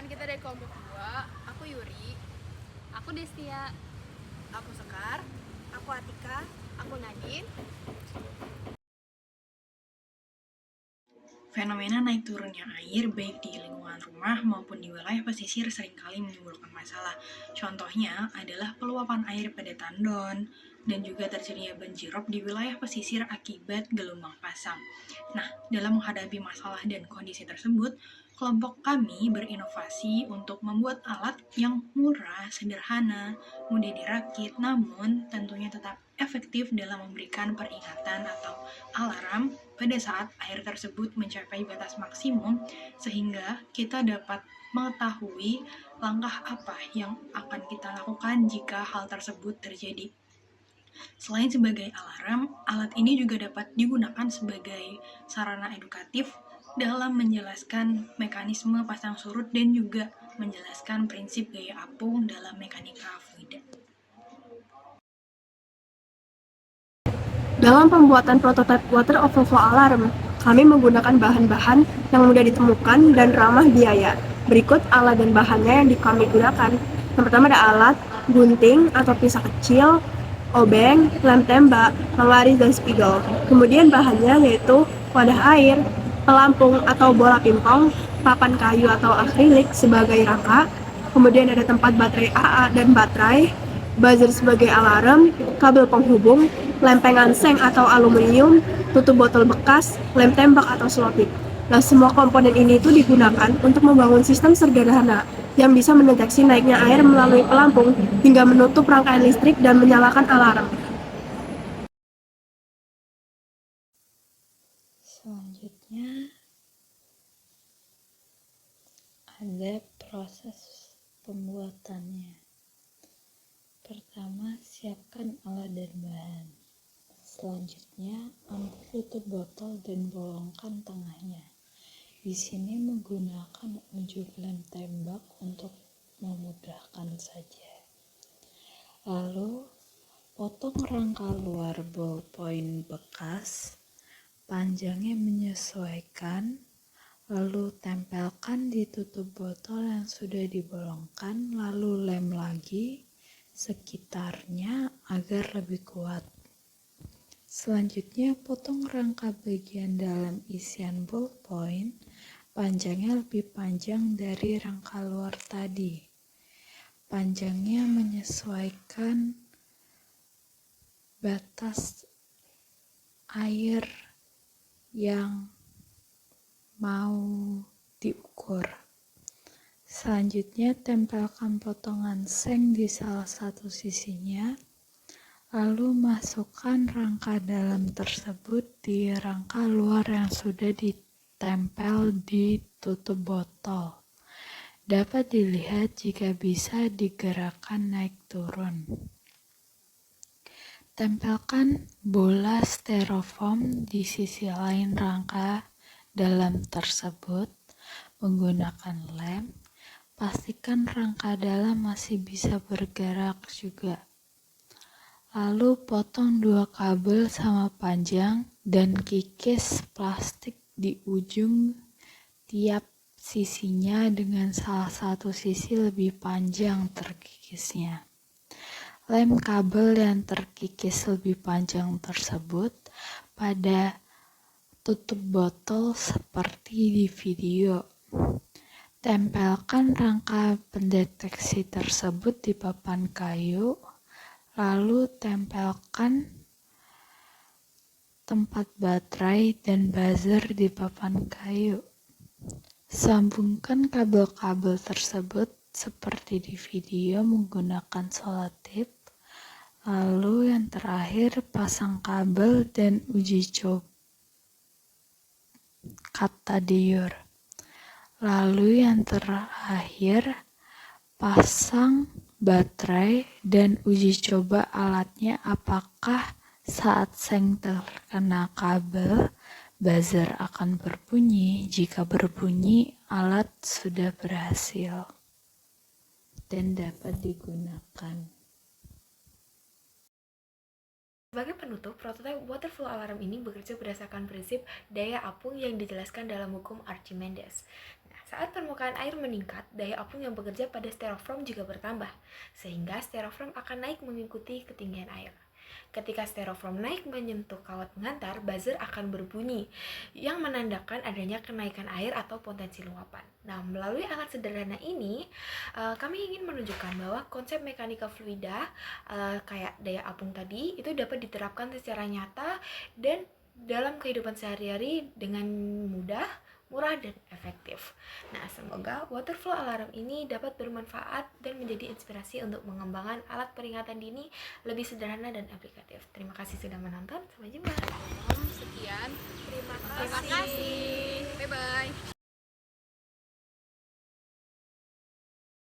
perkenalkan, kita dari kelompok 2. Aku Yuri. Aku Destia. Aku Sekar. Aku Atika. Aku Nadine. Fenomena naik turunnya air baik di lingkungan rumah maupun di wilayah pesisir seringkali menimbulkan masalah. Contohnya adalah peluapan air pada tandon dan juga terjadinya banjirop di wilayah pesisir akibat gelombang pasang. Nah, dalam menghadapi masalah dan kondisi tersebut, kelompok kami berinovasi untuk membuat alat yang murah, sederhana, mudah dirakit, namun tentunya tetap efektif dalam memberikan peringatan atau alarm pada saat air tersebut mencapai batas maksimum, sehingga kita dapat mengetahui langkah apa yang akan kita lakukan jika hal tersebut terjadi. Selain sebagai alarm, alat ini juga dapat digunakan sebagai sarana edukatif dalam menjelaskan mekanisme pasang surut dan juga menjelaskan prinsip gaya apung dalam mekanika fluida. Dalam pembuatan prototipe water overflow alarm, kami menggunakan bahan-bahan yang mudah ditemukan dan ramah biaya. Berikut alat dan bahannya yang kami gunakan. Yang pertama ada alat, gunting atau pisau kecil, obeng, lem tembak, penggaris, dan spidol. Kemudian bahannya yaitu wadah air, pelampung atau bola pingpong, papan kayu atau akrilik sebagai rangka, kemudian ada tempat baterai AA dan baterai, buzzer sebagai alarm, kabel penghubung, lempengan seng atau aluminium, tutup botol bekas, lem tembak atau selotip. Nah, semua komponen ini itu digunakan untuk membangun sistem sederhana yang bisa mendeteksi naiknya air melalui pelampung hingga menutup rangkaian listrik dan menyalakan alarm. Selanjutnya ada proses pembuatannya. Pertama, siapkan alat dan bahan. Selanjutnya, ambil tutup botol dan bolongkan tengahnya. Di sini menggunakan ujung lem tembak untuk memudahkan saja. Lalu, potong rangka luar ballpoint bekas, panjangnya menyesuaikan, lalu tempelkan di tutup botol yang sudah dibolongkan, lalu lem lagi sekitarnya agar lebih kuat. Selanjutnya, potong rangka bagian dalam isian ballpoint, panjangnya lebih panjang dari rangka luar tadi. Panjangnya menyesuaikan batas air yang mau diukur. Selanjutnya, tempelkan potongan seng di salah satu sisinya, lalu masukkan rangka dalam tersebut di rangka luar yang sudah ditempel di tutup botol. Dapat dilihat jika bisa digerakkan naik turun. Tempelkan bola styrofoam di sisi lain rangka dalam tersebut menggunakan lem. Pastikan rangka dalam masih bisa bergerak juga. Lalu potong 2 kabel sama panjang dan kikis plastik di ujung tiap sisinya dengan salah satu sisi lebih panjang terkikisnya. Lem kabel yang terkikis lebih panjang tersebut pada tutup botol seperti di video. Tempelkan rangka pendeteksi tersebut di papan kayu, lalu tempelkan tempat baterai dan buzzer di papan kayu. Sambungkan kabel-kabel tersebut seperti di video menggunakan selotip. Lalu yang terakhir, pasang kabel dan uji coba kata diur. Lalu yang terakhir, pasang baterai dan uji coba alatnya apakah saat seng terkena kabel, buzzer akan berbunyi. Jika berbunyi, alat sudah berhasil dan dapat digunakan. Sebagai penutup, prototipe water flow alarm ini bekerja berdasarkan prinsip daya apung yang dijelaskan dalam hukum Archimedes. Nah, Saat permukaan air meningkat, daya apung yang bekerja pada styrofoam juga bertambah, sehingga styrofoam akan naik mengikuti ketinggian air. Ketika styrofoam naik menyentuh kawat pengantar, buzzer akan berbunyi, yang menandakan adanya kenaikan air atau potensi luapan. Nah, melalui alat sederhana ini, kami ingin menunjukkan bahwa konsep mekanika fluida, kayak daya apung tadi, itu dapat diterapkan secara nyata dan dalam kehidupan sehari-hari dengan mudah, murah, dan efektif. Nah, semoga water flow alarm ini dapat bermanfaat dan menjadi inspirasi untuk mengembangkan alat peringatan dini lebih sederhana dan aplikatif. Terima kasih sudah menonton. Sampai jumpa. Sekian. Terima kasih. Bye-bye.